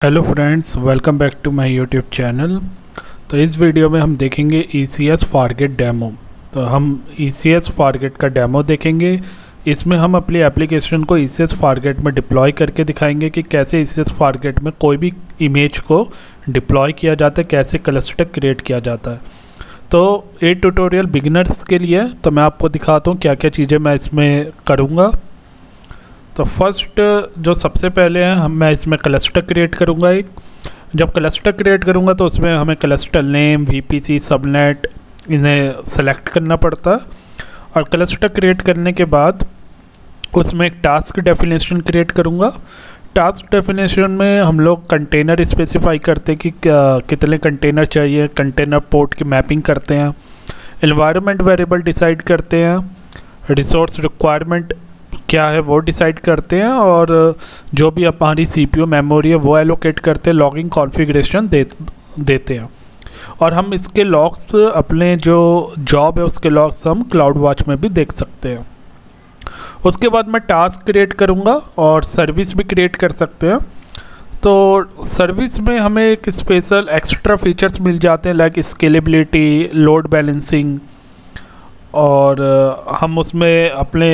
Hello friends, welcome back to my YouTube channel. तो इस video में हम देखेंगे ECS फारगेट डेमो। तो हम ECS फारगेट का डेमो देखेंगे। इसमें हम अपनी एप्लीकेशन को ECS फारगेट में डिप्लॉय करके दिखाएंगे कि कैसे ECS फारगेट में कोई भी इमेज को डिप्लॉय किया जाता है, कैसे क्लस्टर क्रिएट किया जाता है। तो ये ट्यूटोरियल बिगिनर्स के लिए, तो मैं आपको दिखाता हूँ क्या क्या चीज़ें मैं इसमें करूँगा। तो फर्स्ट जो सबसे पहले है, मैं इसमें क्लस्टर क्रिएट करूँगा। एक जब क्लस्टर क्रिएट करूँगा तो उसमें हमें क्लस्टर नेम, VPC, सबनेट इन्हें सेलेक्ट करना पड़ता है। और क्लस्टर क्रिएट करने के बाद उसमें एक टास्क डेफिनेशन क्रिएट करूँगा। टास्क डेफिनेशन में हम लोग कंटेनर स्पेसिफाई करते हैं कि कितने कंटेनर चाहिए, कंटेनर पोर्ट की मैपिंग करते हैं, एनवायरनमेंट वेरिएबल डिसाइड करते हैं, रिसोर्स रिक्वायरमेंट क्या है वो डिसाइड करते हैं, और जो भी हमारी CPU मेमोरी है वो एलोकेट करते हैं, लॉगिंग कॉन्फ़िगरेशन देते हैं। और हम इसके लॉग्स, अपने जो जॉब है उसके लॉग्स हम क्लाउड वॉच में भी देख सकते हैं। उसके बाद मैं टास्क क्रिएट करूँगा और सर्विस भी क्रिएट कर सकते हैं। तो सर्विस में हमें एक स्पेशल एक्स्ट्रा फीचर्स मिल जाते हैं, लाइक स्केलेबिलिटी, लोड बैलेंसिंग, और हम उसमें अपने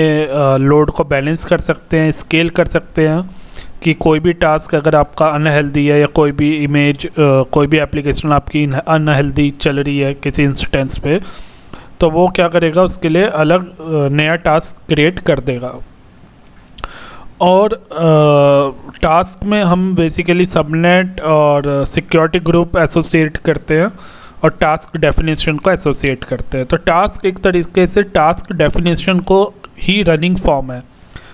लोड को बैलेंस कर सकते हैं, स्केल कर सकते हैं कि कोई भी टास्क अगर आपका अनहेल्दी है या कोई भी इमेज, कोई भी एप्लीकेशन आपकी अनहेल्दी चल रही है किसी इंस्टेंस पे, तो वो क्या करेगा, उसके लिए अलग नया टास्क क्रिएट कर देगा। और टास्क में हम बेसिकली सबनेट और सिक्योरिटी ग्रुप एसोसिएट करते हैं और टास्क डेफिनेशन को एसोसिएट करते हैं। तो टास्क एक तरीके से टास्क डेफिनेशन को ही रनिंग फॉर्म है।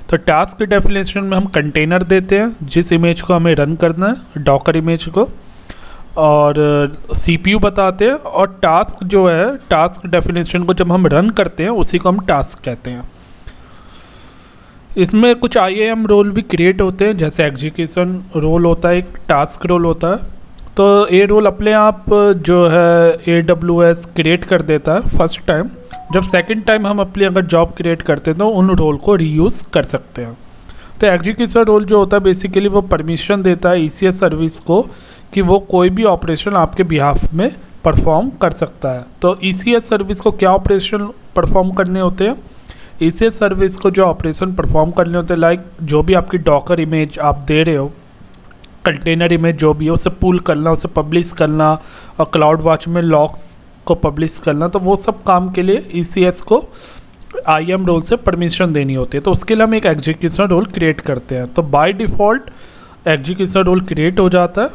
तो टास्क डेफिनेशन में हम कंटेनर देते हैं जिस इमेज को हमें रन करना है, डॉकर इमेज को, और CPU बताते हैं, और टास्क जो है, टास्क डेफिनेशन को जब हम रन करते हैं उसी को हम टास्क कहते हैं। इसमें कुछ IAM रोल भी क्रिएट होते हैं, जैसे एग्जीक्यूशन रोल होता है, एक टास्क रोल होता है। तो ये रोल अपने आप जो है AWS क्रिएट कर देता है फर्स्ट टाइम। जब सेकंड टाइम हम अपनी अगर जॉब क्रिएट करते हैं तो उन रोल को रीयूज़ कर सकते हैं। तो एग्जीक्यूशन रोल जो होता है बेसिकली वो परमिशन देता है ECS सर्विस को कि वो कोई भी ऑपरेशन आपके बिहाफ में परफॉर्म कर सकता है। तो ECS सर्विस को क्या ऑपरेशन परफॉर्म करने होते हैं? ECS सर्विस को जो ऑपरेशन परफॉर्म करने होते हैं, लाइक जो भी आपकी डॉकर इमेज आप दे रहे हो, कंटेनर इमेज जो भी है, उसे पुल करना, उसे पब्लिश करना, और क्लाउड वॉच में लॉग्स को पब्लिश करना, तो वो सब काम के लिए ECS को IAM रोल से परमिशन देनी होती है। तो उसके लिए हम एक एग्जीक्यूशन रोल क्रिएट करते हैं। तो by default execution role create हो जाता है,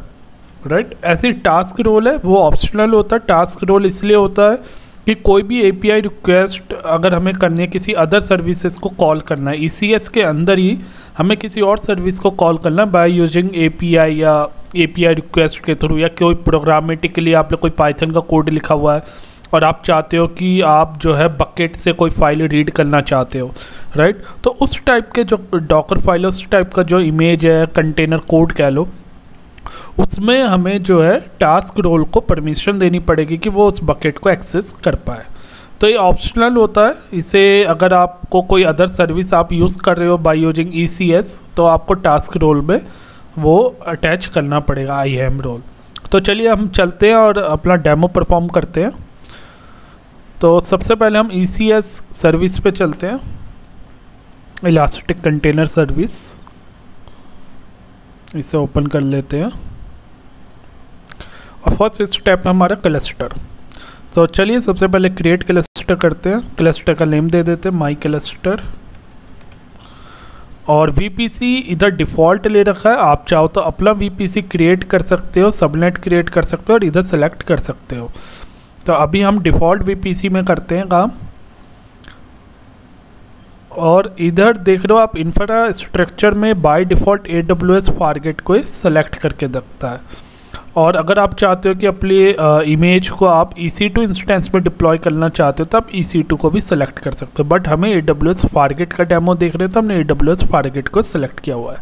राइट। ऐसे टास्क रोल है वो ऑप्शनल होता है। टास्क रोल इसलिए होता है कि कोई भी API रिक्वेस्ट अगर हमें करनी है, किसी अदर सर्विसेज को कॉल करना है, ECS के अंदर ही हमें किसी और सर्विस को कॉल करना है बाय यूजिंग API या API रिक्वेस्ट के थ्रू, या कोई प्रोग्रामेटिकली आपने कोई पाइथन का कोड लिखा हुआ है और आप चाहते हो कि आप जो है बकेट से कोई फाइल रीड करना चाहते हो, राइट। तो उस टाइप के जो डॉकर फाइल, उस टाइप का जो इमेज है, कंटेनर कोड कह लो, उसमें हमें जो है टास्क रोल को परमिशन देनी पड़ेगी कि वो उस बकेट को एक्सेस कर पाए। तो ये ऑप्शनल होता है। इसे अगर आपको कोई अदर सर्विस आप यूज़ कर रहे हो बाय यूजिंग ECS, तो आपको टास्क रोल में वो अटैच करना पड़ेगा IAM रोल। तो चलिए हम चलते हैं और अपना डेमो परफॉर्म करते हैं। तो सबसे पहले हम ECS सर्विस पे चलते हैं, इलास्टिक कंटेनर सर्विस। इसे ओपन कर लेते हैं और फर्स्ट स्टेप है हमारा क्लस्टर। तो चलिए सबसे पहले क्रिएट क्लस्टर करते हैं। क्लस्टर का नेम दे देते हैं माई क्लस्टर, और VPC इधर डिफ़ॉल्ट ले रखा है। आप चाहो तो अपना VPC क्रिएट कर सकते हो, सबनेट क्रिएट कर सकते हो और इधर सेलेक्ट कर सकते हो। तो अभी हम डिफ़ॉल्ट VPC में करते हैं काम, और इधर देख रहे हो आप इंफ्रास्ट्रक्चर में बाय डिफ़ॉल्ट AWS फारगेट को सेलेक्ट करके रखता है। और अगर आप चाहते हो कि अपनी इमेज को आप EC2 इंस्टेंस में डिप्लॉय करना चाहते हो तो आप EC2 को भी सेलेक्ट कर सकते हो। बट हमें AWS फारगेट का डेमो देख रहे हैं तो हमने AWS फारगेट को सेलेक्ट किया हुआ है,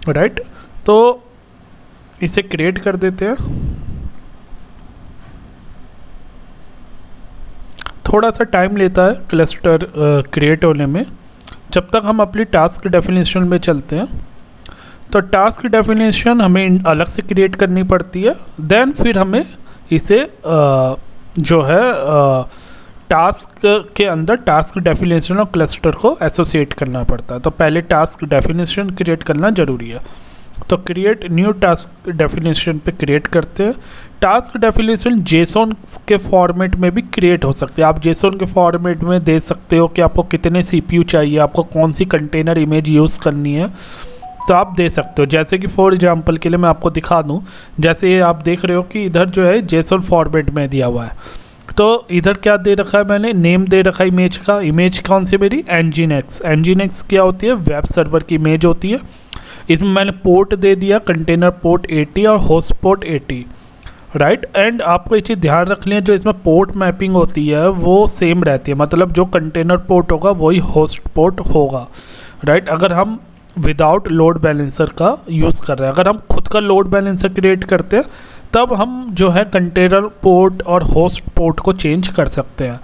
राइट। तो इसे क्रिएट कर देते हैं। थोड़ा सा टाइम लेता है क्लस्टर क्रिएट होने में। जब तक हम अपनी टास्क डेफिनेशन में चलते हैं, तो टास्क डेफिनेशन हमें अलग से क्रिएट करनी पड़ती है, देन फिर हमें इसे जो है टास्क के अंदर टास्क डेफिनेशन और क्लस्टर को एसोसिएट करना पड़ता है। तो पहले टास्क डेफिनेशन क्रिएट करना ज़रूरी है। तो क्रिएट न्यू टास्क डेफिनेशन पे क्रिएट करते हैं। टास्क डेफिनेशन जेसॉन के फॉर्मेट में भी क्रिएट हो सकते हैं। आप जेसॉन के फॉर्मेट में दे सकते हो कि आपको कितने सीपीयू चाहिए, आपको कौन सी कंटेनर इमेज यूज़ करनी है, तो आप दे सकते हो। जैसे कि फॉर एग्जांपल के लिए मैं आपको दिखा दूं, जैसे ये आप देख रहे हो कि इधर जो है जेसॉन फॉर्मेट में दिया हुआ है। तो इधर क्या दे रखा है मैंने, नेम दे रखा है इमेज का। इमेज कौन सी मेरी, एनजीनेक्स। एनजीनेक्स क्या होती है, वेब सर्वर की इमेज होती है। इसमें मैंने पोर्ट दे दिया कंटेनर पोर्ट 80 और होस्ट पोर्ट 80, राइट। एंड आपको ये चीज़ ध्यान रखनी है, जो इसमें पोर्ट मैपिंग होती है वो सेम रहती है, मतलब जो कंटेनर पोर्ट होगा वही होस्ट पोर्ट होगा, राइट। अगर हम विदाउट लोड बैलेंसर का यूज़ कर रहे हैं, अगर हम खुद का लोड बैलेंसर क्रिएट करते हैं तब हम जो है कंटेनर पोर्ट और होस्ट पोर्ट को चेंज कर सकते हैं।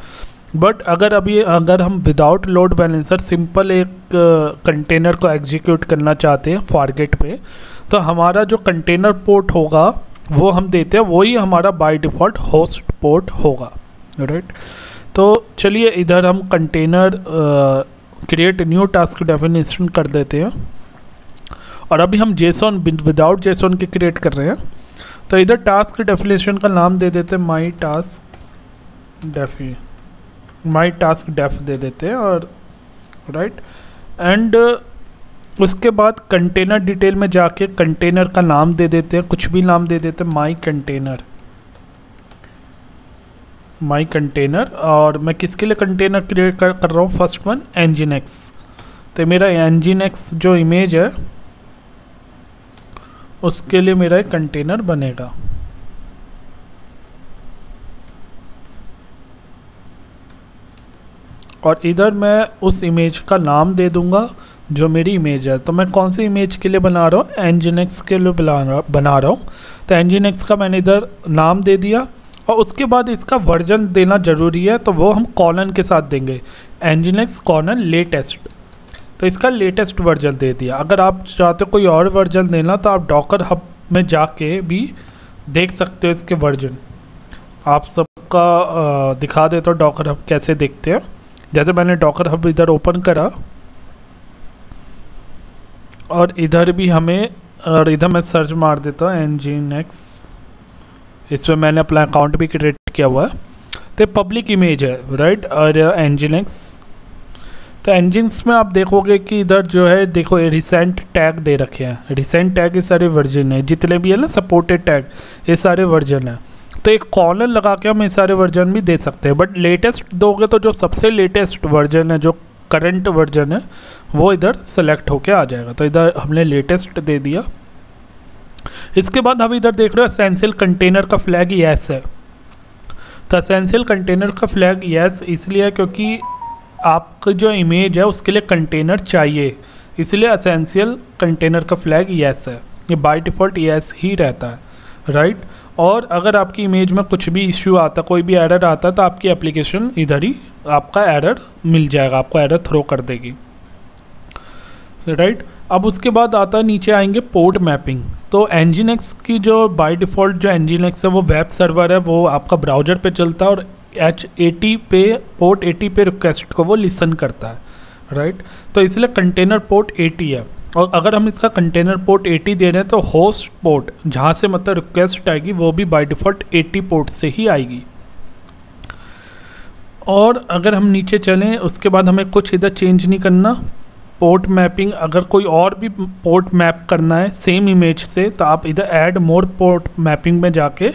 बट अगर हम विदाउट लोड बैलेंसर सिंपल एक कंटेनर को एग्जीक्यूट करना चाहते हैं फॉरगेट पे, तो हमारा जो कंटेनर पोर्ट होगा वो हम देते हैं, वही हमारा बाय डिफ़ॉल्ट होस्ट पोर्ट होगा, राइट। तो चलिए इधर हम container create new task definition कर देते हैं। और अभी हम जेसॉन विदाउट जेसॉन के क्रिएट कर रहे हैं। तो इधर टास्क डेफिनेशन का नाम दे देते हैं माई टास्क डेफ दे देते हैं, और राइट। एंड उसके बाद कंटेनर डिटेल में जाके कंटेनर का नाम दे देते हैं, कुछ भी नाम दे देते हैं, माई कंटेनर। और मैं किसके लिए कंटेनर क्रिएट कर रहा हूँ, फर्स्ट वन एनजीनेक्स। तो मेरा एनजीनेक्स जो इमेज है उसके लिए मेरा एक कंटेनर बनेगा। और इधर मैं उस इमेज का नाम दे दूंगा जो मेरी इमेज है। तो मैं कौन सी इमेज के लिए बना रहा हूँ, एनजीनेक्स के लिए बना रहा हूँ। तो एनजीनेक्स का मैंने इधर नाम दे दिया, और उसके बाद इसका वर्जन देना ज़रूरी है, तो वो हम कॉलन के साथ देंगे, एनजीनेक्स कॉलन लेटेस्ट। तो इसका लेटेस्ट वर्जन दे दिया। अगर आप चाहते हो कोई और वर्जन देना तो आप डॉकर हब में जाके भी देख सकते हो इसके वर्जन। आप सबका दिखा देता हूँ डॉकर हब कैसे देखते हैं। जैसे मैंने डॉकर हब इधर ओपन करा, और इधर भी हमें, और इधर मैं सर्च मार देता हूँ एनजीनेक्स। इसमें मैंने अपना अकाउंट भी क्रिएट किया हुआ है। तो पब्लिक इमेज है, राइट। और एनजीनेक्स, तो एनजीनेक्स में आप देखोगे कि इधर जो है देखो ये रिसेंट टैग दे रखे हैं। रिसेंट टैग ये सारे वर्जन है, जितने भी है ना सपोर्टेड टैग, ये सारे वर्जन है। तो एक कॉलन लगा के हम ये सारे वर्जन भी दे सकते हैं। बट लेटेस्ट दोगे तो जो सबसे लेटेस्ट वर्जन है, जो करंट वर्जन है, वो इधर सेलेक्ट होके आ जाएगा। तो इधर हमने लेटेस्ट दे दिया। इसके बाद हम इधर देख रहे हो एसेंशियल कंटेनर का फ्लैग येस है। तो एसेंशियल कंटेनर का फ्लैग येस इसलिए क्योंकि आपकी जो इमेज है उसके लिए कंटेनर चाहिए, इसलिए एसेंशियल कंटेनर का फ्लैग येस है। ये बाय डिफ़ॉल्ट येस ही रहता है, राइट। और अगर आपकी इमेज में कुछ भी इश्यू आता, कोई भी एरर आता, तो आपकी एप्लीकेशन इधर ही आपका एरर मिल जाएगा, आपको एरर थ्रो कर देगी, राइट। अब उसके बाद आता है, नीचे आएंगे पोर्ट मैपिंग। तो एनजीनेक्स की जो बाय डिफ़ॉल्ट जो एनजीनेक्स है वो वेब सर्वर है, वो आपका ब्राउज़र पे चलता है, और H80 पे पोर्ट 80 पे रिक्वेस्ट को वो लिसन करता है, राइट। तो इसलिए कंटेनर पोर्ट 80 है। और अगर हम इसका कंटेनर पोर्ट 80 दे रहे हैं तो होस्ट पोर्ट जहाँ से मतलब रिक्वेस्ट आएगी वो भी बाय डिफ़ॉल्ट 80 पोर्ट से ही आएगी। और अगर हम नीचे चलें उसके बाद हमें कुछ इधर चेंज नहीं करना। पोर्ट मैपिंग, अगर कोई और भी पोर्ट मैप करना है सेम इमेज से, तो आप इधर ऐड मोर पोर्ट मैपिंग में जाके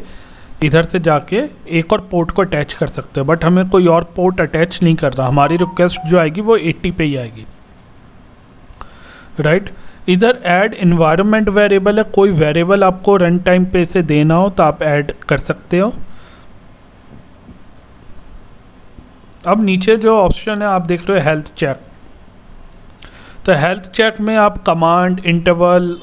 इधर से जाके एक और पोर्ट को अटैच कर सकते हो। बट हमें कोई और पोर्ट अटैच नहीं कर रहा, हमारी रिक्वेस्ट जो आएगी वो 80 पे ही आएगी, राइट। इधर ऐड इन्वायरमेंट वेरिएबल है, कोई वेरिएबल आपको रन टाइम पे से देना हो तो आप ऐड कर सकते हो। अब नीचे जो ऑप्शन है आप देख रहे हो हेल्थ चेक। तो हेल्थ चेक में आप कमांड इंटरवल,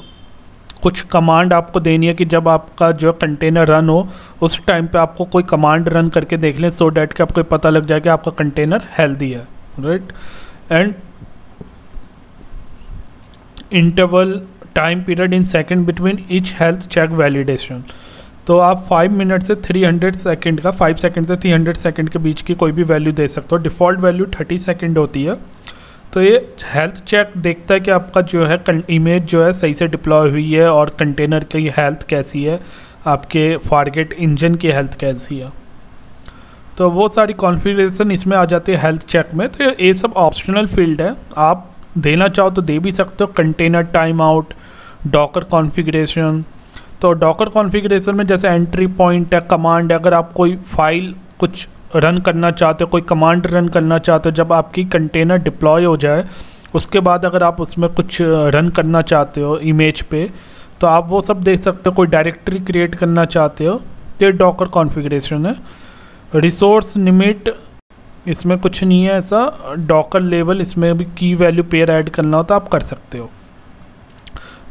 कुछ कमांड आपको देनी है कि जब आपका जो कंटेनर रन हो उस टाइम पे आपको कोई कमांड रन करके देख लें, सो डैट कि आपको पता लग जाए कि आपका कंटेनर हेल्दी है, right. And interval time period in second between each health check validation. तो आप 5 मिनट से 300 सेकंड का, 5 सेकंड से 300 सेकंड के बीच की कोई भी वैल्यू दे सकते हो। डिफ़ॉल्ट वैल्यू 30 सेकंड होती है। तो ये हेल्थ चेक देखता है कि आपका जो है इमेज जो है सही से डिप्लॉय हुई है और कंटेनर की हेल्थ कैसी है, आपके फारगेट इंजन की हेल्थ कैसी है। तो वो सारी कॉन्फ़िगरेशन इसमें आ जाती है हेल्थ चेक में। तो ये सब ऑप्शनल फील्ड है, आप देना चाहो तो दे भी सकते हो। Container time out, Docker configuration. तो डॉकर कॉन्फ़िगरेशन में जैसे एंट्री पॉइंट है, कमांड है, अगर आप कोई फाइल कुछ रन करना चाहते हो, कोई कमांड रन करना चाहते हो, जब आपकी कंटेनर डिप्लॉय हो जाए उसके बाद अगर आप उसमें कुछ रन करना चाहते हो इमेज पे, तो आप वो सब देख सकते हो। कोई डायरेक्टरी क्रिएट करना चाहते हो तो ये डॉकर कॉन्फ़िगरेशन है। रिसोर्स लिमिट, इसमें कुछ नहीं है ऐसा। डॉकर लेवल, इसमें भी की वैल्यू पेयर ऐड करना हो तो आप कर सकते हो।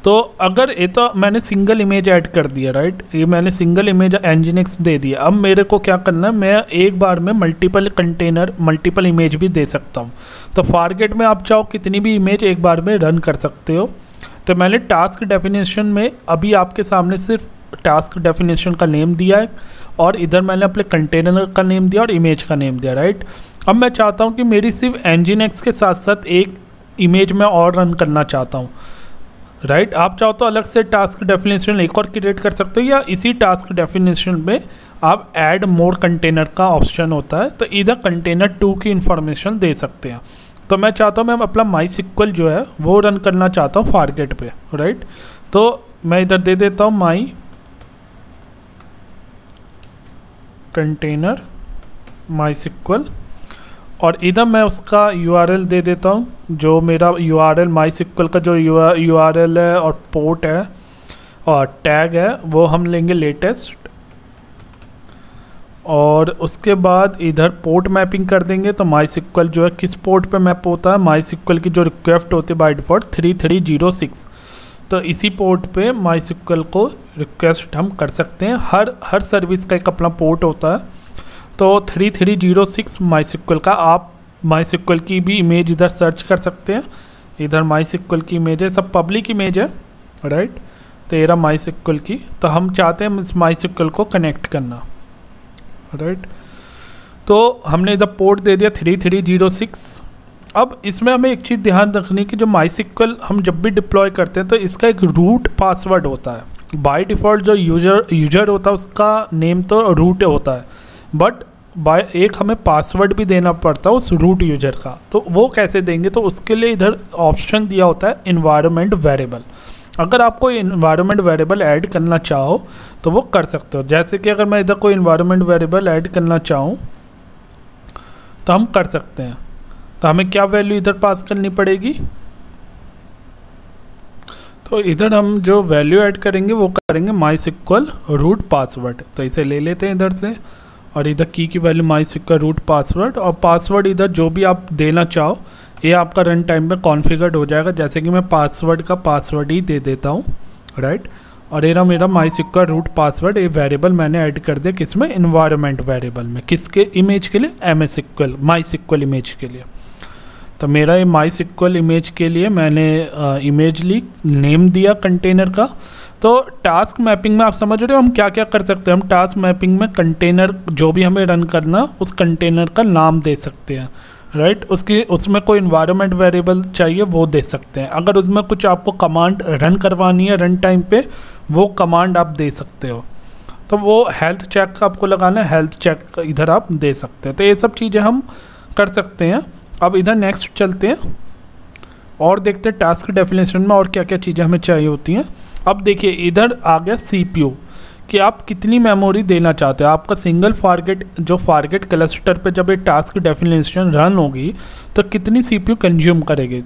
तो अगर ये तो मैंने सिंगल इमेज ऐड कर दिया, राइट, ये मैंने सिंगल इमेज nginx दे दिया। अब मेरे को क्या करना है, मैं एक बार में मल्टीपल कंटेनर, मल्टीपल इमेज भी दे सकता हूँ। तो फारगेट में आप चाहो कितनी भी इमेज एक बार में रन कर सकते हो। तो मैंने टास्क डेफिनेशन में अभी आपके सामने सिर्फ टास्क डेफिनेशन का नेम दिया है और इधर मैंने अपने कंटेनर का नेम दिया और इमेज का नेम दिया, राइट। अब मैं चाहता हूँ कि मेरी सिर्फ nginx के साथ साथ एक इमेज में और रन करना चाहता हूँ, राइट। आप चाहो तो अलग से टास्क डेफिनेशन एक और क्रिएट कर सकते हो, या इसी टास्क डेफिनेशन में आप ऐड मोर कंटेनर का ऑप्शन होता है, तो इधर कंटेनर 2 की इंफॉर्मेशन दे सकते हैं। तो मैं चाहता हूँ मैं अपना MySQL जो है वो रन करना चाहता हूँ फारगेट पे, राइट। तो मैं इधर दे देता हूँ माई कंटेनर MySQL और इधर मैं उसका URL दे देता हूँ, जो मेरा URL MySQL का जो URL है और पोर्ट है और टैग है वो हम लेंगे लेटेस्ट। और उसके बाद इधर पोर्ट मैपिंग कर देंगे। तो MySQL जो है किस पोर्ट पे मैप होता है, MySQL की जो रिक्वेस्ट होती है बाय डिफ़ॉल्ट 3306, तो इसी पोर्ट पे MySQL को रिक्वेस्ट हम कर सकते हैं। हर सर्विस का एक अपना पोर्ट होता है। तो 3306 MySQL का, आप MySQL की भी इमेज इधर सर्च कर सकते हैं। इधर MySQL की इमेज है, सब पब्लिक इमेज है, राइट। तो ये रहा MySQL की। तो हम चाहते हैं इस MySQL को कनेक्ट करना, राइट। तो हमने इधर पोर्ट दे दिया 3306। अब इसमें हमें एक चीज़ ध्यान रखनी कि जो MySQL हम जब भी डिप्लॉय करते हैं तो इसका एक रूट पासवर्ड होता है। बाय डिफ़ॉल्ट जो यूजर होता है उसका नेम तो रूट होता है, बट बाय एक हमें पासवर्ड भी देना पड़ता है उस रूट यूजर का। तो वो कैसे देंगे, तो उसके लिए इधर ऑप्शन दिया होता है इन्वायरमेंट वेरिएबल। अगर आपको इन्वायरमेंट वेरिएबल ऐड करना चाहो तो वो कर सकते हो। जैसे कि अगर मैं इधर कोई इन्वायरमेंट वेरिएबल ऐड करना चाहूँ तो हम कर सकते हैं। तो हमें क्या वैल्यू इधर पास करनी पड़ेगी, तो इधर हम जो वैल्यू ऐड करेंगे वो करेंगे MySQL रूट पासवर्ड। तो इसे ले लेते हैं इधर से और इधर की वैल्यू MySQL रूट पासवर्ड, और पासवर्ड इधर जो भी आप देना चाहो ये आपका रन टाइम में कॉन्फ़िगर्ड हो जाएगा। जैसे कि मैं पासवर्ड का पासवर्ड ही दे देता हूँ, राइट। और ये रहा मेरा MySQL रूट पासवर्ड। ये वेरिएबल मैंने ऐड कर दिया किसमें, इन्वायरमेंट वेरिएबल में। किसके इमेज के लिए, MySQL इमेज के लिए। तो मेरा ये MySQL इमेज के लिए मैंने इमेज ली, नेम दिया कंटेनर का। तो टास्क मैपिंग में आप समझ रहे हो हम क्या क्या कर सकते हैं। हम टास्क मैपिंग में कंटेनर जो भी हमें रन करना उस कंटेनर का नाम दे सकते हैं, राइट। उसमें कोई इन्वायरमेंट वेरिएबल चाहिए वो दे सकते हैं। अगर उसमें कुछ आपको कमांड रन करवानी है रन टाइम पे, वो कमांड आप दे सकते हो। तो वो हेल्थ चेक आपको लगाना है, हेल्थ चेक इधर आप दे सकते हैं। तो ये सब चीज़ें हम कर सकते हैं। अब इधर नेक्स्ट चलते हैं और देखते हैं टास्क डेफिनेशन में और क्या क्या चीज़ें हमें चाहिए होती हैं। अब देखिए इधर आ गया CPU कि आप कितनी मेमोरी देना चाहते हो। आपका सिंगल फारगेट क्लस्टर पे जब ये टास्क डेफिनेशन रन होगी तो कितनी CPU कंज्यूम करेगी,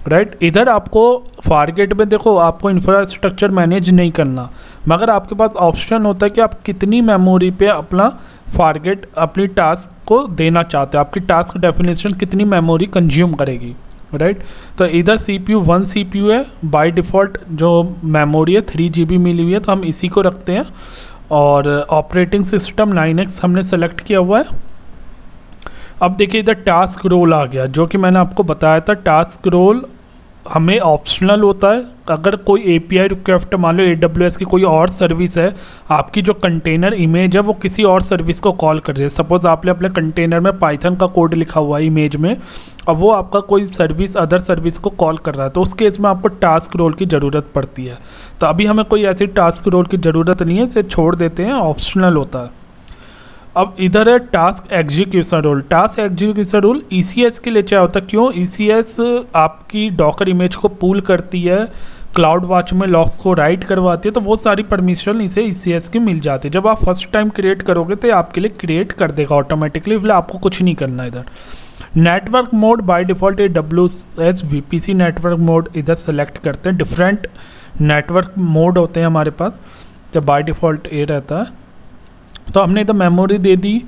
राइट। इधर आपको फारगेट में देखो आपको इंफ्रास्ट्रक्चर मैनेज नहीं करना, मगर आपके पास ऑप्शन होता है कि आप कितनी मेमोरी पे अपना फारगेट अपनी टास्क को देना चाहते हो। आपकी टास्क डेफिनेशन कितनी मेमोरी कंज्यूम करेगी, राइट। तो इधर one CPU है, बाय डिफ़ॉल्ट जो मेमोरी है 3 GB मिली हुई है, तो हम इसी को रखते हैं। और ऑपरेटिंग सिस्टम 9X हमने सेलेक्ट किया हुआ है। अब देखिए इधर टास्क रोल आ गया, जो कि मैंने आपको बताया था। टास्क रोल हमें ऑप्शनल होता है। अगर कोई एपीआई रिक्वेस्ट, मान लो AWS की कोई और सर्विस है, आपकी जो कंटेनर इमेज है वो किसी और सर्विस को कॉल कर रही है। सपोज आपने अपने कंटेनर में पाइथन का कोड लिखा हुआ है इमेज में, अब वो आपका कोई सर्विस अदर सर्विस को कॉल कर रहा है, तो उस केस में आपको टास्क रोल की ज़रूरत पड़ती है। तो अभी हमें कोई ऐसी टास्क रोल की ज़रूरत नहीं है, इसे छोड़ देते हैं, ऑप्शनल होता है। अब इधर है task execution role. Task execution role ECS के लिए चाहिए होता है। क्यों? ECS आपकी डॉकर इमेज को पूल करती है, क्लाउड वॉच में लॉग्स को राइट करवाती है, तो वो सारी परमिशन इसे ECS की मिल जाती है। जब आप फर्स्ट टाइम क्रिएट करोगे तो ये आपके लिए क्रिएट कर देगा ऑटोमेटिकली, इसलिए आपको कुछ नहीं करना इधर। Network mode by default AWS VPC network mode इधर सेलेक्ट करते हैं। डिफरेंट नेटवर्क मोड होते हैं हमारे पास, जब बाय डिफ़ॉल्ट ये रहता है। तो हमने इधर मेमोरी दे दी।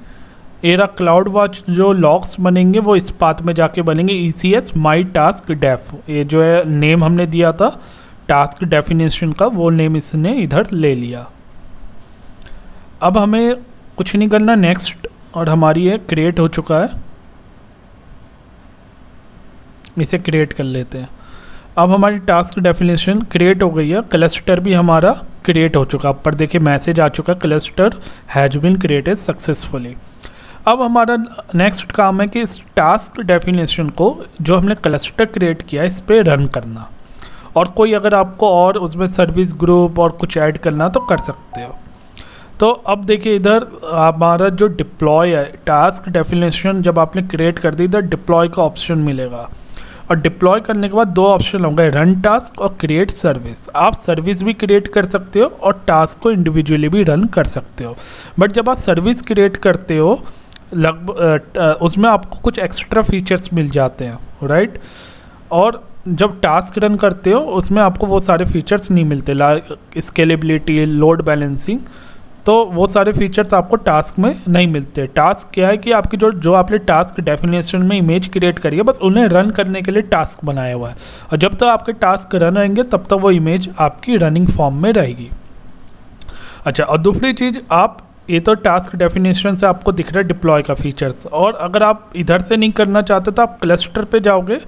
एरा क्लाउड वॉच जो लॉग्स बनेंगे वो इस पाथ में जाके बनेंगे, ECS माई टास्क डेफ। ये जो है नेम हमने दिया था टास्क डेफिनेशन का, वो नेम इसने इधर ले लिया। अब हमें कुछ नहीं करना, नेक्स्ट, और हमारी ये क्रिएट हो चुका है। इसे क्रिएट कर लेते हैं। अब हमारी टास्क डेफिनेशन क्रिएट हो गई है। क्लस्टर भी हमारा क्रिएट हो चुका, ऊपर देखिए मैसेज आ चुका, cluster has been created successfully. अब हमारा नेक्स्ट काम है कि इस टास्क डेफिनेशन को जो हमने क्लस्टर क्रिएट किया इस पर रन करना, और कोई अगर आपको और उसमें सर्विस ग्रुप और कुछ ऐड करना तो कर सकते हो। तो अब देखिए इधर हमारा जो डिप्लॉय है, टास्क डेफिनेशन जब आपने क्रिएट कर दी, इधर डिप्लॉय का ऑप्शन मिलेगा, और डिप्लॉय करने के बाद दो ऑप्शन होंगे, रन टास्क और क्रिएट सर्विस। आप सर्विस भी क्रिएट कर सकते हो और टास्क को इंडिविजुअली भी रन कर सकते हो। बट जब आप सर्विस क्रिएट करते हो लगभग उसमें आपको कुछ एक्स्ट्रा फीचर्स मिल जाते हैं, राइट। और जब टास्क रन करते हो उसमें आपको वो सारे फीचर्स नहीं मिलते, स्केलेबिलिटी, लोड बैलेंसिंग, तो वो सारे फीचर्स आपको टास्क में नहीं मिलते। टास्क क्या है कि आपकी जो आपने टास्क डेफिनेशन में इमेज क्रिएट करी है, बस उन्हें रन करने के लिए टास्क बनाया हुआ है, और जब तक आपके टास्क रन रहेंगे तब तक वो इमेज आपकी रनिंग फॉर्म में रहेगी। अच्छा, और दूसरी चीज़, आप ये तो टास्क डेफिनेशन से आपको दिख रहा है डिप्लॉय का फीचर्स, और अगर आप इधर से नहीं करना चाहते तो आप क्लस्टर पे जाओगे,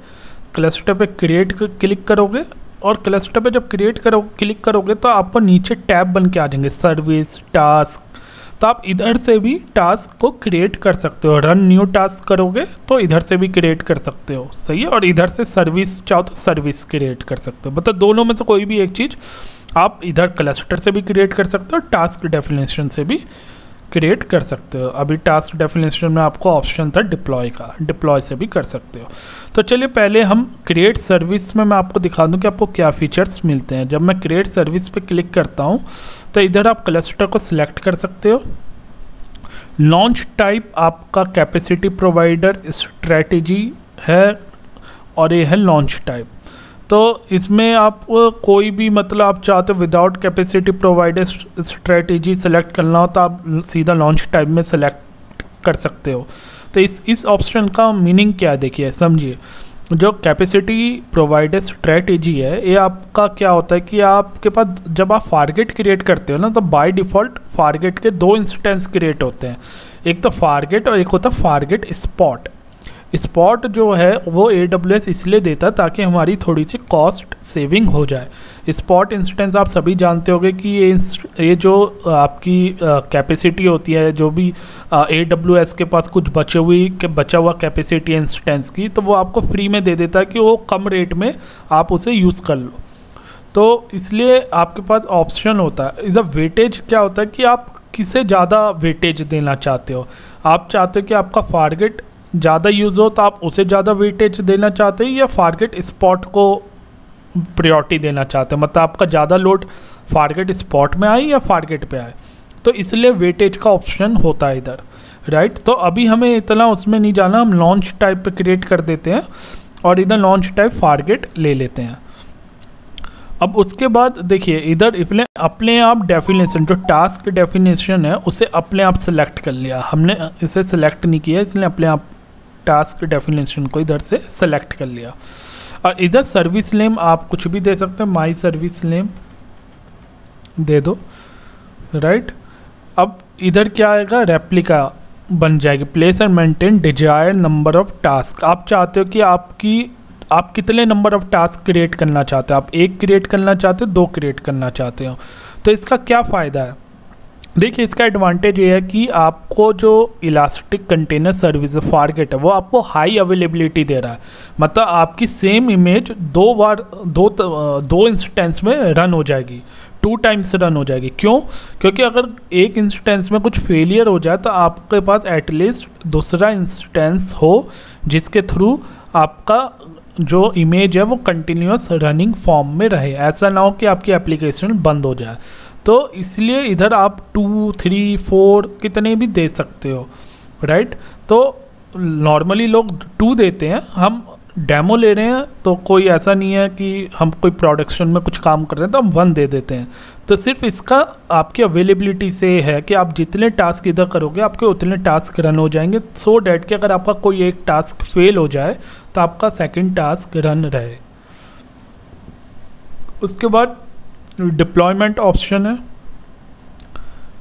क्लस्टर पे क्रिएट क्लिक करोगे, और क्लस्टर पे जब क्लिक करोगे तो आपको नीचे टैब बन के आ जाएंगे, सर्विस, टास्क। तो आप इधर से भी टास्क को क्रिएट कर सकते हो, रन न्यू टास्क करोगे तो इधर से भी क्रिएट कर सकते हो, सही है। और इधर से सर्विस चाहो तो सर्विस क्रिएट कर सकते हो, मतलब दोनों में से कोई भी एक चीज़ आप इधर क्लस्टर से भी क्रिएट कर सकते हो, टास्क डेफिनेशन से भी क्रिएट कर सकते हो। अभी टास्क डेफिनेशन में आपको ऑप्शन था डिप्लॉय का, डिप्लॉय से भी कर सकते हो। तो चलिए पहले हम क्रिएट सर्विस में मैं आपको दिखा दूं कि आपको क्या फीचर्स मिलते हैं। जब मैं क्रिएट सर्विस पे क्लिक करता हूं तो इधर आप क्लस्टर को सिलेक्ट कर सकते हो। लॉन्च टाइप आपका कैपेसिटी प्रोवाइडर स्ट्रेटेजी है, और ये है लॉन्च टाइप। तो इसमें आप कोई भी, मतलब आप चाहते हो without capacity provider strategy select करना हो तो आप सीधा लॉन्च टाइप में सेलेक्ट कर सकते हो। तो इस ऑप्शन का मीनिंग क्या है, देखिए समझिए। जो कैपेसिटी प्रोवाइडर स्ट्रेटेजी है, ये आपका क्या होता है कि आपके पास जब आप फारगेट क्रिएट करते हो ना, तो बाय डिफ़ॉल्ट फारगेट के दो इंस्टेंस क्रिएट होते हैं, एक तो फारगेट और एक होता है फारगेट स्पॉट। स्पॉट जो है वो AWS इसलिए देता है ताकि हमारी थोड़ी सी कॉस्ट सेविंग हो जाए। स्पॉट इंस्टेंस आप सभी जानते होंगे कि ये जो आपकी कैपेसिटी होती है, जो भी AWS के पास कुछ बचा हुआ कैपेसिटी इंस्टेंस की, तो वो आपको फ्री में दे देता है कि वो कम रेट में आप उसे यूज़ कर लो। तो इसलिए आपके पास ऑप्शन होता है। इधर वेटेज क्या होता है कि आप किसे ज़्यादा वेटेज देना चाहते हो। आप चाहते हो कि आपका फारगेट ज़्यादा यूज़ हो तो आप उसे ज़्यादा वेटेज देना चाहते हैं, या फारगेट स्पॉट को प्रायोरिटी देना चाहते हैं, मतलब आपका ज़्यादा लोड फारगेट स्पॉट में आए या फारगेट पे आए। तो इसलिए वेटेज का ऑप्शन होता है इधर, राइट। तो अभी हमें इतना उसमें नहीं जाना, हम लॉन्च टाइप पे क्रिएट कर देते हैं और इधर लॉन्च टाइप फारगेट ले लेते हैं। अब उसके बाद देखिए इधर अपने आप डेफिनेशन, जो टास्क डेफिनेशन है उसे अपने आप सेलेक्ट कर लिया, हमने इसे सेलेक्ट नहीं किया, इसलिए अपने आप टास्क डेफिनेशन को इधर से सेलेक्ट कर लिया। और इधर सर्विस नेम आप कुछ भी दे सकते हैं, माई सर्विस नेम दे दो, राइट। अब इधर क्या आएगा, रेप्लिका बन जाएगी, place and maintain desire number of task. आप चाहते हो कि आपकी आप कितने नंबर ऑफ टास्क क्रिएट करना चाहते हो, आप एक क्रिएट करना चाहते हो, दो क्रिएट करना चाहते हो। तो इसका क्या फ़ायदा है, देखिए इसका एडवांटेज ये है कि आपको जो इलास्टिक कंटेनर सर्विस फारगेट है वो आपको हाई अवेलेबिलिटी दे रहा है। मतलब आपकी सेम इमेज दो इंस्टेंस में रन हो जाएगी, 2 टाइम्स रन हो जाएगी। क्यों? क्योंकि अगर एक इंस्टेंस में कुछ फेलियर हो जाए तो आपके पास एटलीस्ट दूसरा इंस्टेंस हो जिसके थ्रू आपका जो इमेज है वो कंटिन्यूस रनिंग फॉर्म में रहे। ऐसा ना हो कि आपकी एप्लीकेशन बंद हो जाए। तो इसलिए इधर आप 2, 3, 4 कितने भी दे सकते हो, राइट। तो नॉर्मली लोग 2 देते हैं, हम डेमो ले रहे हैं तो कोई ऐसा नहीं है कि हम कोई प्रोडक्शन में कुछ काम कर रहे हैं तो हम 1 दे देते हैं। तो सिर्फ इसका आपकी अवेलेबिलिटी से है कि आप जितने टास्क इधर करोगे आपके उतने टास्क रन हो जाएंगे, सो डैट कि अगर आपका कोई एक टास्क फेल हो जाए तो आपका सेकंड टास्क रन रहे। उसके बाद डिप्लॉयमेंट ऑप्शन है,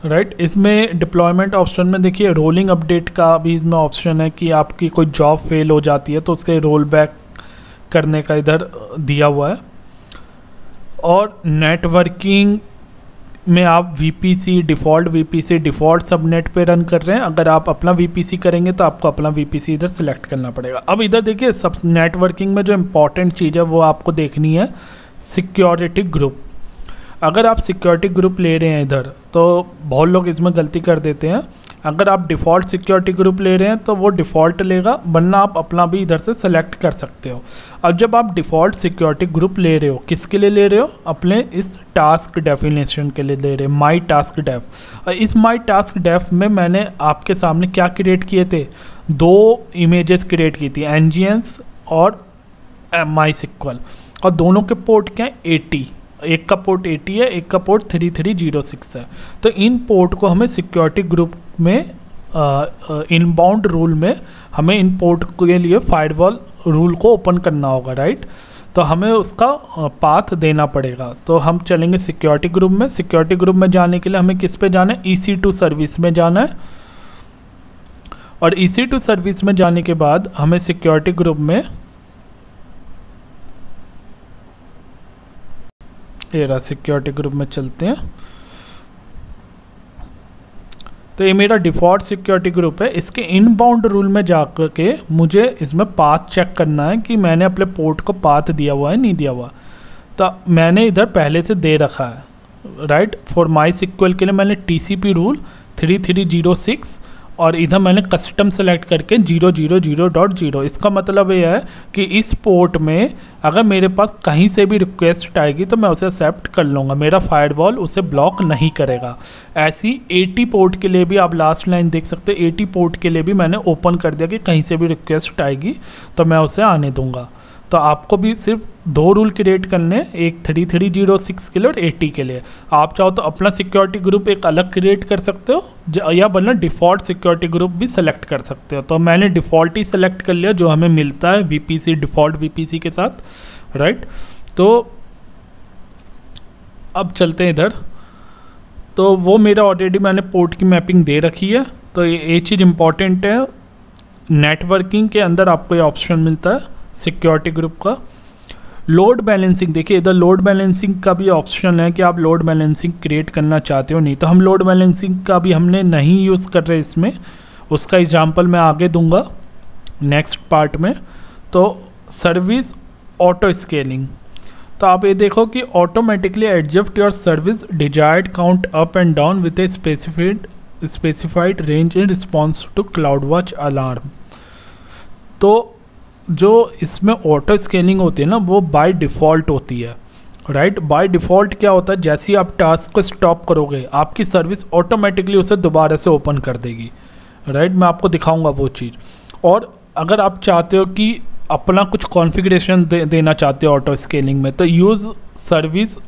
राइट। इसमें डिप्लॉयमेंट ऑप्शन में देखिए रोलिंग अपडेट का भी इसमें ऑप्शन है कि आपकी कोई जॉब फेल हो जाती है तो उसके रोल बैक करने का इधर दिया हुआ है। और नेटवर्किंग में आप VPC डिफ़ॉल्ट सबनेट पे रन कर रहे हैं, अगर आप अपना VPC करेंगे तो आपको अपना VPC इधर सेलेक्ट करना पड़ेगा। अब इधर देखिए सब नेटवर्किंग में जो इम्पॉर्टेंट चीज़ है वो आपको देखनी है, सिक्योरिटी ग्रुप। अगर आप सिक्योरिटी ग्रुप ले रहे हैं इधर तो बहुत लोग इसमें गलती कर देते हैं। अगर आप डिफ़ॉल्ट सिक्योरिटी ग्रुप ले रहे हैं तो वो डिफ़ॉल्ट लेगा, वरना आप अपना भी इधर से सेलेक्ट कर सकते हो। अब जब आप डिफ़ॉल्ट सिक्योरिटी ग्रुप ले रहे हो, किसके लिए ले रहे हो? अपने इस टास्क डेफिनेशन के लिए ले रहे हैं, माई टास्क डेफ। इस माई टास्क डेफ में मैंने आपके सामने क्या क्रिएट किए थे, 2 इमेजेस क्रिएट की थी, NGINS और MySQL, और दोनों के पोर्ट क्या है 80, एक का पोर्ट 80 है, एक का पोर्ट 3306 है। तो इन पोर्ट को हमें सिक्योरिटी ग्रुप में इनबाउंड रूल में हमें इन पोर्ट के लिए फायरवॉल रूल को ओपन करना होगा, राइट। तो हमें उसका पाथ देना पड़ेगा। तो हम चलेंगे सिक्योरिटी ग्रुप में। सिक्योरिटी ग्रुप में जाने के लिए हमें किस पे जाना है? EC2 सर्विस में जाना है। और EC2 सर्विस में जाने के बाद हमें सिक्योरिटी ग्रुप में सिक्योरिटी ग्रुप में चलते हैं। तो ये मेरा डिफ़ॉल्ट सिक्योरिटी ग्रुप है। इसके इनबाउंड रूल में जाकर के मुझे इसमें पाथ चेक करना है कि मैंने अपने पोर्ट को पाथ दिया हुआ है, नहीं दिया हुआ। तो मैंने इधर पहले से दे रखा है, राइट। फॉर MySQL के लिए मैंने TCP रूल 3306 और इधर मैंने कस्टम सेलेक्ट करके 000.0। इसका मतलब ये है कि इस पोर्ट में अगर मेरे पास कहीं से भी रिक्वेस्ट आएगी तो मैं उसे एक्सेप्ट कर लूँगा, मेरा फायरवॉल उसे ब्लॉक नहीं करेगा। ऐसी 80 पोर्ट के लिए भी आप लास्ट लाइन देख सकते हैं, 80 पोर्ट के लिए भी मैंने ओपन कर दिया कि कहीं से भी रिक्वेस्ट आएगी तो मैं उसे आने दूंगा। तो आपको भी सिर्फ 2 रूल क्रिएट करने, एक 3306 के लिए और 80 के लिए। आप चाहो तो अपना सिक्योरिटी ग्रुप एक अलग क्रिएट कर सकते हो या वरना डिफ़ॉल्ट सिक्योरिटी ग्रुप भी सेलेक्ट कर सकते हो। तो मैंने डिफ़ॉल्ट ही सेलेक्ट कर लिया जो हमें मिलता है VPC, डिफ़ॉल्ट VPC के साथ, राइट। तो अब चलते हैं इधर। तो वो मेरा ऑलरेडी मैंने पोर्ट की मैपिंग दे रखी है। तो ये चीज़ इम्पॉर्टेंट है, नेटवर्किंग के अंदर आपको ये ऑप्शन मिलता है सिक्योरिटी ग्रुप का। लोड बैलेंसिंग, देखिए इधर लोड बैलेंसिंग का भी ऑप्शन है कि आप लोड बैलेंसिंग क्रिएट करना चाहते हो नहीं। तो हम लोड बैलेंसिंग का भी हमने नहीं यूज़ कर रहे इसमें, उसका एग्जांपल मैं आगे दूंगा नेक्स्ट पार्ट में। तो सर्विस ऑटो स्केलिंग, तो आप ये देखो कि automatically adjust your service desired count up and down with a specified range in response to cloud watch alarm. तो जो इसमें ऑटो स्केलिंग होती है ना वो बाय डिफ़ॉल्ट होती है, राइट। बाय डिफ़ॉल्ट क्या होता है, जैसे ही आप टास्क को स्टॉप करोगे आपकी सर्विस ऑटोमेटिकली उसे दोबारा से ओपन कर देगी, राइट। मैं आपको दिखाऊंगा वो चीज़। और अगर आप चाहते हो कि अपना कुछ कॉन्फ़िगरेशन देना चाहते हो ऑटो स्केलिंग में, तो यूज़ सर्विस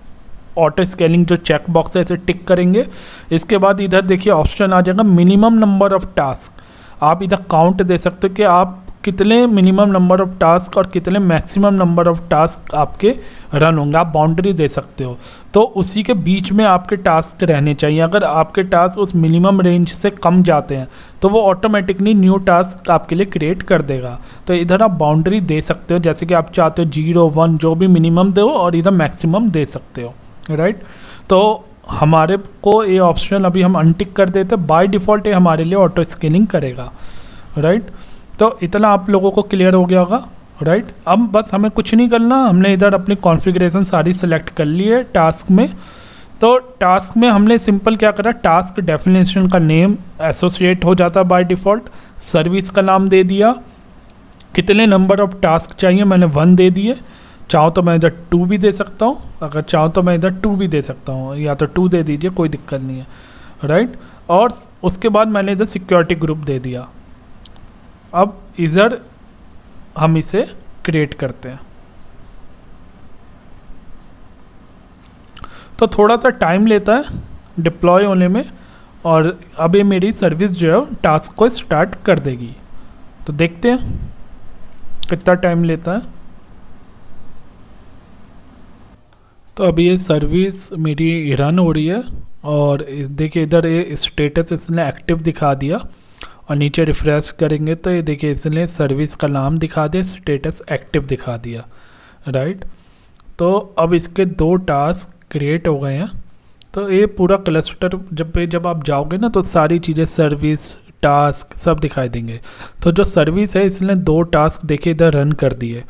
ऑटो स्केलिंग जो चेक बॉक्स है इसे टिक करेंगे। इसके बाद इधर देखिए ऑप्शन आ जाएगा मिनिमम नंबर ऑफ़ टास्क। आप इधर काउंट दे सकते हो कि आप कितने मिनिमम नंबर ऑफ टास्क और कितने मैक्सिमम नंबर ऑफ टास्क आपके रन होंगे, आप बाउंड्री दे सकते हो। तो उसी के बीच में आपके टास्क रहने चाहिए। अगर आपके टास्क उस मिनिमम रेंज से कम जाते हैं तो वो ऑटोमेटिकली न्यू टास्क आपके लिए क्रिएट कर देगा। तो इधर आप बाउंड्री दे सकते हो, जैसे कि आप चाहते हो 0, 1 जो भी मिनिमम दो और इधर मैक्सिमम दे सकते हो, राइट। तो हमारे को ये ऑप्शन अभी हम अनटिक कर देते, बाय डिफ़ॉल्ट ये हमारे लिए ऑटो स्केलिंग करेगा, राइट। तो इतना आप लोगों को क्लियर हो गया होगा, राइट। अब बस हमें कुछ नहीं करना, हमने इधर अपनी कॉन्फ़िगरेशन सारी सेलेक्ट कर ली है टास्क में। तो टास्क में हमने सिंपल क्या करा, टास्क डेफिनेशन का नेम एसोसिएट हो जाता है बाय डिफ़ॉल्ट, सर्विस का नाम दे दिया, कितने नंबर ऑफ टास्क चाहिए मैंने 1 दे दिए, चाहो तो मैं इधर 2 भी दे सकता हूँ, अगर चाहो तो मैं इधर 2 भी दे सकता हूँ, या तो 2 दे दीजिए, कोई दिक्कत नहीं है, राइट। और उसके बाद मैंने इधर सिक्योरिटी ग्रुप दे दिया। अब इधर हम इसे क्रिएट करते हैं। तो थोड़ा सा टाइम लेता है डिप्लॉय होने में, और अब ये मेरी सर्विस जो है टास्क को स्टार्ट कर देगी। तो देखते हैं कितना टाइम लेता है। तो अभी ये सर्विस मेरी रन हो रही है, और देखिए इधर ये स्टेटस इसने एक्टिव दिखा दिया, और नीचे रिफ्रेश करेंगे तो ये देखिए इसने सर्विस का नाम दिखा दिया, स्टेटस एक्टिव दिखा दिया, राइट। तो अब इसके 2 टास्क क्रिएट हो गए हैं। तो ये पूरा क्लस्टर जब आप जाओगे ना तो सारी चीज़ें सर्विस टास्क सब दिखाई देंगे। तो जो सर्विस है इसने 2 टास्क देखिए इधर रन कर दिए,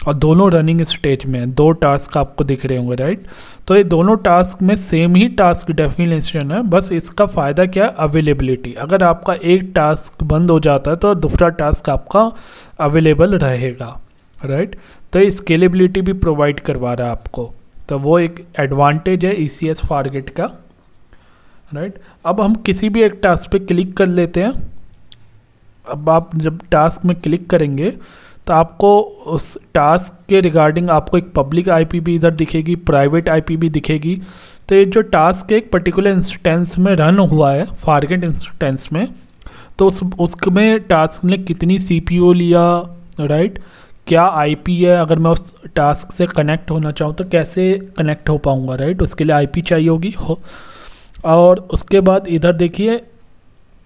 और दोनों रनिंग स्टेज में हैं, 2 टास्क आपको दिख रहे होंगे, राइट। तो ये दोनों टास्क में सेम ही टास्क डेफिनेशन है, बस इसका फ़ायदा क्या है, अवेलेबिलिटी। अगर आपका एक टास्क बंद हो जाता है तो दूसरा टास्क आपका अवेलेबल रहेगा, राइट। तो ये स्केलेबिलिटी भी प्रोवाइड करवा रहा है आपको, तो वो एक एडवांटेज है ECS फारगेट का, राइट। अब हम किसी भी एक टास्क पे क्लिक कर लेते हैं। अब आप जब टास्क में क्लिक करेंगे तो आपको उस टास्क के रिगार्डिंग आपको एक पब्लिक IP भी इधर दिखेगी, प्राइवेट IP भी दिखेगी। तो ये जो टास्क एक पर्टिकुलर इंस्टेंस में रन हुआ है, फारगेट इंस्टेंस में, तो उसमें टास्क ने कितनी CPU लिया, राइट, क्या IP है, अगर मैं उस टास्क से कनेक्ट होना चाहूँ तो कैसे कनेक्ट हो पाऊँगा, राइट, उसके लिए IP चाहिए होगी और उसके बाद इधर देखिए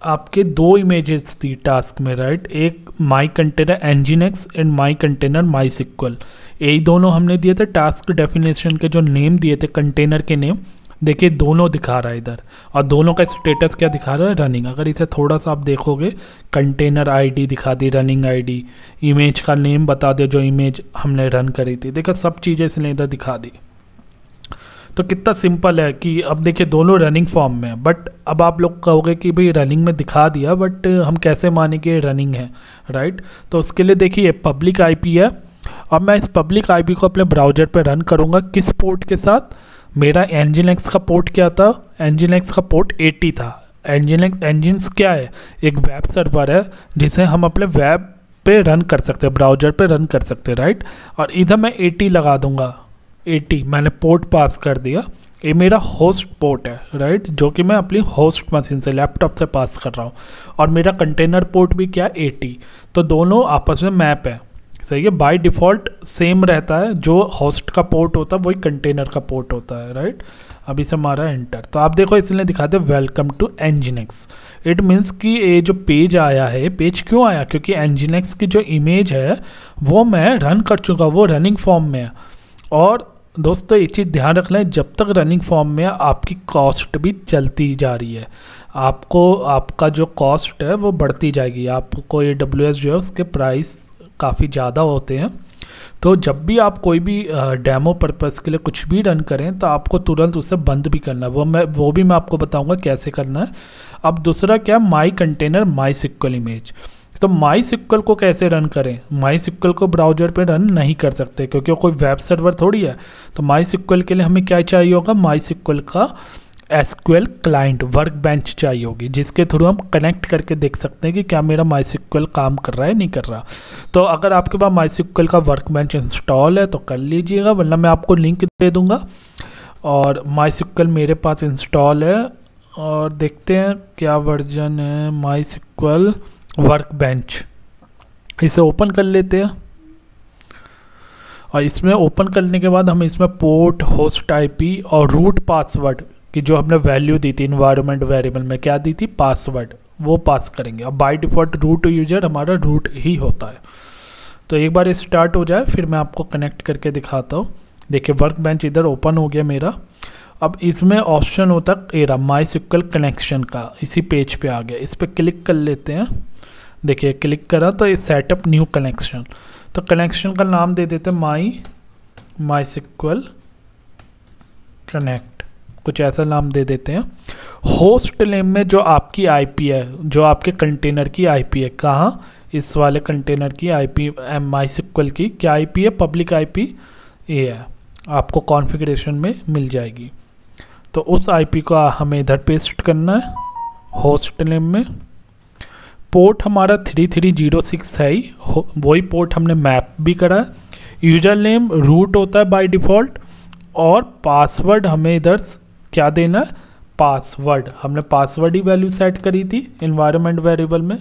आपके 2 इमेजेस थी टास्क में, राइट, एक my container Nginx and my container MySQL, यही दोनों हमने दिए थे। टास्क डेफिनेशन के जो नेम दिए थे, कंटेनर के नेम देखिए दोनों दिखा रहा है इधर, और दोनों का स्टेटस क्या दिखा रहा है, रनिंग। अगर इसे थोड़ा सा आप देखोगे, कंटेनर ID दिखा दी, रनिंग ID, इमेज का नेम बता दिया जो इमेज हमने रन करी थी, देखो सब चीज़ें इसने इधर दिखा दी। तो कितना सिंपल है कि अब देखिए दोनों रनिंग फॉर्म में है। बट अब आप लोग कहोगे कि भाई रनिंग में दिखा दिया, बट हम कैसे माने कि रनिंग है, राइट। तो उसके लिए देखिए पब्लिक IP है। अब मैं इस पब्लिक IP को अपने ब्राउज़र पे रन करूँगा, किस पोर्ट के साथ, मेरा Nginx का पोर्ट क्या था, Nginx का पोर्ट 80 था। Nginx क्या है, एक वेब सर्वर है जिसे हम अपने वेब पे रन कर सकते हैं, ब्राउज़र पे रन कर सकते हैं, राइट। और इधर मैं 80 लगा दूंगा, 80 मैंने पोर्ट पास कर दिया। ये मेरा होस्ट पोर्ट है, राइट, जो कि मैं अपनी होस्ट मशीन से, लैपटॉप से पास कर रहा हूँ। और मेरा कंटेनर पोर्ट भी क्या, 80। तो दोनों आपस में मैप है, सही है। बाय डिफ़ॉल्ट सेम रहता है, जो होस्ट का पोर्ट होता है वही कंटेनर का पोर्ट होता है, राइट। अभी से हमारा एंटर, तो आप देखो इसलिए दिखाते welcome to Nginx। It means कि ये जो पेज आया है, पेज क्यों आया, क्योंकि Nginx की जो इमेज है वो मैं रन कर चुका, वो रनिंग फॉर्म में है। और दोस्तों एक चीज़ ध्यान रखना है, जब तक रनिंग फॉर्म में आपकी कॉस्ट भी चलती जा रही है, आपको आपका जो कॉस्ट है वो बढ़ती जाएगी। आपको AWS जो है उसके प्राइस काफ़ी ज़्यादा होते हैं। तो जब भी आप कोई भी डेमो पर्पज़ के लिए कुछ भी रन करें तो आपको तुरंत उसे बंद भी करना है, वो भी मैं आपको बताऊंगा कैसे करना है। अब दूसरा क्या, माई कंटेनर MySQL इमेज। तो MySQL को कैसे रन करें, MySQL को ब्राउज़र पे रन नहीं कर सकते क्योंकि वो कोई वेब सर्वर थोड़ी है। तो MySQL के लिए हमें क्या चाहिए होगा, MySQL का SQL क्लाइंट वर्क बेंच चाहिए होगी, जिसके थ्रू हम कनेक्ट करके देख सकते हैं कि क्या मेरा MySQL काम कर रहा है नहीं कर रहा। तो अगर आपके पास MySQL का वर्क बेंच इंस्टॉल है तो कर लीजिएगा, वरना मैं आपको लिंक दे दूंगा। और MySQL मेरे पास इंस्टॉल है, और देखते हैं क्या वर्जन है MySQL वर्क बेंच। इसे ओपन कर लेते हैं और इसमें ओपन करने के बाद हम इसमें पोर्ट, होस्ट आईपी और रूट पासवर्ड की जो हमने वैल्यू दी थी इन्वायरमेंट वेरिएबल में, क्या दी थी, पासवर्ड, वो पास करेंगे। अब बाय डिफ़ॉल्ट रूट यूजर हमारा रूट ही होता है। तो एक बार स्टार्ट हो जाए फिर मैं आपको कनेक्ट करके दिखाता हूँ। देखिए वर्क बेंच इधर ओपन हो गया मेरा। अब इसमें ऑप्शन होता है एरा MySQL कनेक्शन का, इसी पेज पे आ गया, इस पर क्लिक कर लेते हैं। देखिए क्लिक करा तो ये सेटअप न्यू कनेक्शन, तो कनेक्शन का नाम दे देते हैं MySQL कनेक्ट, कुछ ऐसा नाम दे देते हैं। होस्ट नेम में जो आपकी आईपी है, जो आपके कंटेनर की आईपी है, कहाँ, इस वाले कंटेनर की आईपी MySQL की क्या आईपी है, पब्लिक आईपी ये है, आपको कॉन्फ़िगरेशन में मिल जाएगी। तो उस आईपी को हमें इधर पेस्ट करना है होस्ट नेम में। पोर्ट हमारा 3306 है ही, वही पोर्ट हमने मैप भी करा है। यूजर नेम रूट होता है बाय डिफ़ॉल्ट, और पासवर्ड हमें इधर क्या देना है, पासवर्ड, हमने पासवर्ड ही वैल्यू सेट करी थी इन्वायरमेंट वेरिएबल में,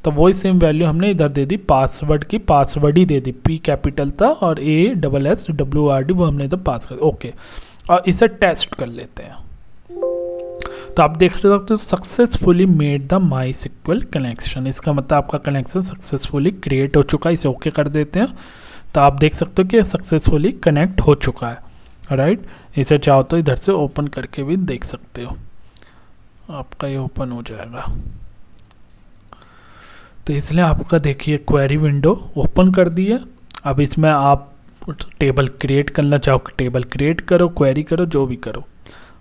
तो वही सेम वैल्यू हमने इधर दे दी, पासवर्ड की पासवर्ड ही दे दी, P कैपिटल था और ASSWRD वो हमने इधर पास कर, ओके। और इसे टेस्ट कर लेते हैं। तो आप देख सकते हो successfully made the MySQL connection, इसका मतलब आपका कनेक्शन सक्सेसफुली क्रिएट हो चुका है। इसे ओके कर देते हैं। तो आप देख सकते हो कि सक्सेसफुली कनेक्ट हो चुका है, राइट। इसे चाहो तो इधर से ओपन करके भी देख सकते हो, आपका ये ओपन हो जाएगा। तो इसलिए आपका देखिए क्वेरी विंडो ओपन कर दी है। अब इसमें आप टेबल क्रिएट करना चाहो टेबल क्रिएट करो, क्वेरी करो, जो भी करो,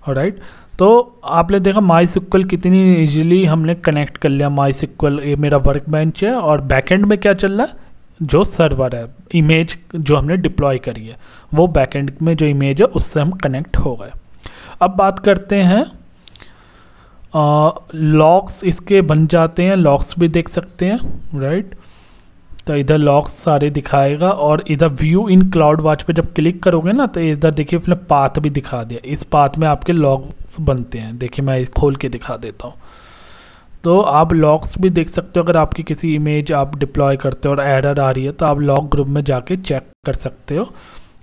ऑलराइट। तो आपने देखा MySQL कितनी इजीली हमने कनेक्ट कर लिया। MySQL ये मेरा वर्क बेंच है और बैकएंड में क्या चल रहा है, जो सर्वर है, इमेज जो हमने डिप्लॉय करी है वो बैकएंड में जो इमेज है उससे हम कनेक्ट हो गए। अब बात करते हैं लॉग्स, इसके बन जाते हैं, लॉग्स भी देख सकते हैं, राइट। तो इधर लॉग्स सारे दिखाएगा और इधर व्यू इन क्लाउड वॉच पे जब क्लिक करोगे ना तो इधर देखिए फिर पाथ भी दिखा दिया, इस पाथ में आपके लॉग्स बनते हैं। देखिए मैं खोल के दिखा देता हूँ। तो आप लॉग्स भी देख सकते हो, अगर आपकी किसी इमेज आप डिप्लॉय करते हो और एरर आ रही है तो आप लॉग ग्रुप में जाके चेक कर सकते हो,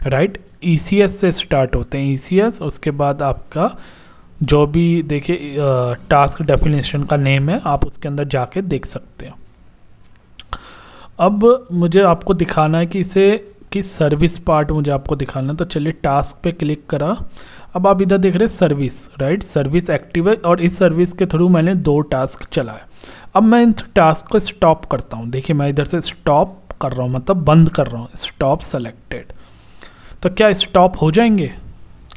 राइट। ECS से स्टार्ट होते हैं, ECS, उसके बाद आपका जो भी देखिए टास्क डेफिनेशन का नेम है आप उसके अंदर जाके देख सकते हो। अब मुझे आपको दिखाना है कि इसे कि सर्विस पार्ट मुझे आपको दिखाना है, तो चलिए टास्क पे क्लिक करा। अब आप इधर देख रहे हैं सर्विस, राइट, सर्विस एक्टिव है और इस सर्विस के थ्रू मैंने 2 टास्क चलाए। अब मैं इन टास्क को स्टॉप करता हूँ। देखिए मैं इधर से स्टॉप कर रहा हूँ, मतलब बंद कर रहा हूँ, स्टॉप सेलेक्टेड। तो क्या स्टॉप हो जाएंगे?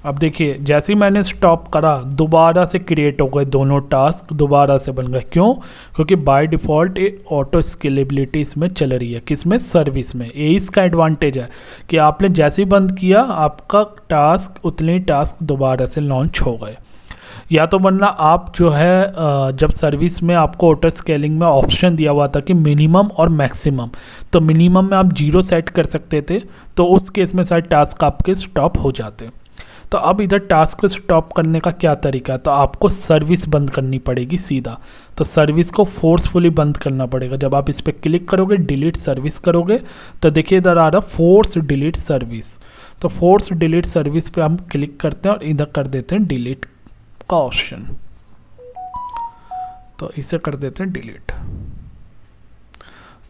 अब देखिए जैसे ही मैंने स्टॉप करा दोबारा से क्रिएट हो गए, दोनों टास्क दोबारा से बन गए। क्यों? क्योंकि बाय डिफ़ॉल्ट ऑटो स्केलेबिलिटी इसमें चल रही है, किसमें, सर्विस में। ये इसका एडवांटेज है कि आपने जैसे ही बंद किया आपका टास्क उतने टास्क दोबारा से लॉन्च हो गए। या तो वरना आप जो है जब सर्विस में आपको ऑटो स्केलिंग में ऑप्शन दिया हुआ था कि मिनिमम और मैक्सिमम, तो मिनिमम में आप 0 सेट कर सकते थे, तो उस केस में सारे टास्क आपके स्टॉप हो जाते। तो अब इधर टास्क को स्टॉप करने का क्या तरीका है, तो आपको सर्विस बंद करनी पड़ेगी सीधा। तो सर्विस को फोर्सफुली बंद करना पड़ेगा। जब आप इस पर क्लिक करोगे, डिलीट सर्विस करोगे, तो देखिए इधर आ रहा फोर्स डिलीट सर्विस। तो फोर्स डिलीट सर्विस पे हम क्लिक करते हैं और इधर कर देते हैं डिलीट का ऑप्शन, तो इसे कर देते हैं डिलीट।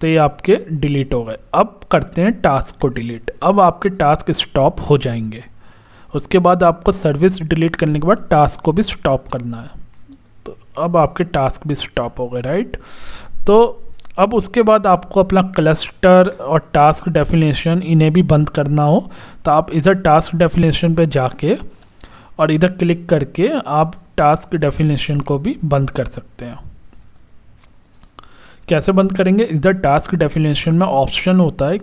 तो ये आपके डिलीट हो गए। अब करते हैं टास्क को डिलीट। अब आपके टास्क स्टॉप हो जाएंगे। उसके बाद आपको सर्विस डिलीट करने के बाद टास्क को भी स्टॉप करना है। तो अब आपके टास्क भी स्टॉप हो गए, राइट। तो अब उसके बाद आपको अपना क्लस्टर और टास्क डेफिनेशन इन्हें भी बंद करना हो तो आप इधर टास्क डेफिनेशन पे जाके और इधर क्लिक करके आप टास्क डेफिनेशन को भी बंद कर सकते हैं। कैसे बंद करेंगे? इधर टास्क डेफिनेशन में ऑप्शन होता है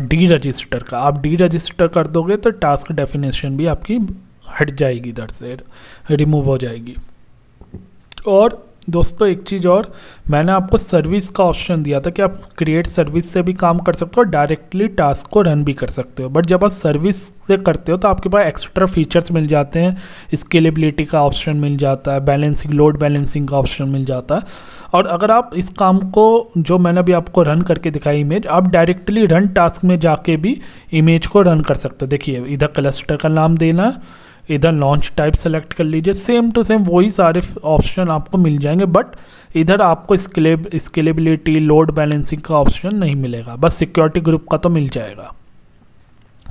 डी रजिस्टर का। आप डी रजिस्टर कर दोगे तो टास्क डेफिनेशन भी आपकी हट जाएगी, इधर से रिमूव हो जाएगी। और दोस्तों एक चीज़ और, मैंने आपको सर्विस का ऑप्शन दिया था कि आप क्रिएट सर्विस से भी काम कर सकते हो और डायरेक्टली टास्क को रन भी कर सकते हो। बट जब आप सर्विस से करते हो तो आपके पास एक्स्ट्रा फीचर्स मिल जाते हैं, स्केलेबिलिटी का ऑप्शन मिल जाता है, बैलेंसिंग, लोड बैलेंसिंग का ऑप्शन मिल जाता है। और अगर आप इस काम को, जो मैंने अभी आपको रन करके दिखाई इमेज, आप डायरेक्टली रन टास्क में जाके भी इमेज को रन कर सकते हो। देखिए इधर क्लस्टर का नाम देना है, इधर लॉन्च टाइप सेलेक्ट कर लीजिए, सेम टू सेम वही सारे ऑप्शन आपको मिल जाएंगे। बट इधर आपको स्केलेबिलिटी, लोड बैलेंसिंग का ऑप्शन नहीं मिलेगा, बस सिक्योरिटी ग्रुप का तो मिल जाएगा,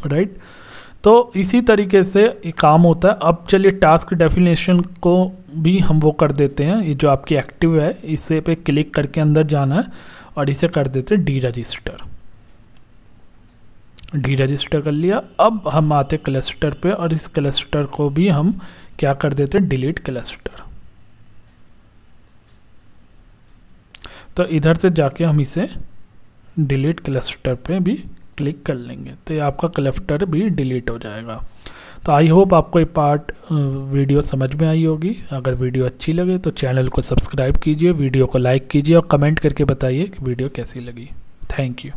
राइट। तो इसी तरीके से ये काम होता है। अब चलिए टास्क डेफिनेशन को भी हम वो कर देते हैं। ये जो आपकी एक्टिव है इसे पे क्लिक करके अंदर जाना है और इसे कर देते हैं डी रजिस्टर कर लिया। अब हम आते क्लस्टर पे और इस क्लस्टर को भी हम क्या कर देते हैं, डिलीट क्लस्टर। तो इधर से जाके हम इसे डिलीट क्लस्टर पे भी क्लिक कर लेंगे तो ये आपका क्लस्टर भी डिलीट हो जाएगा। तो आई होप आपको ये पार्ट वीडियो समझ में आई होगी। अगर वीडियो अच्छी लगे तो चैनल को सब्सक्राइब कीजिए, वीडियो को लाइक कीजिए और कमेंट करके बताइए कि वीडियो कैसी लगी। Thank you.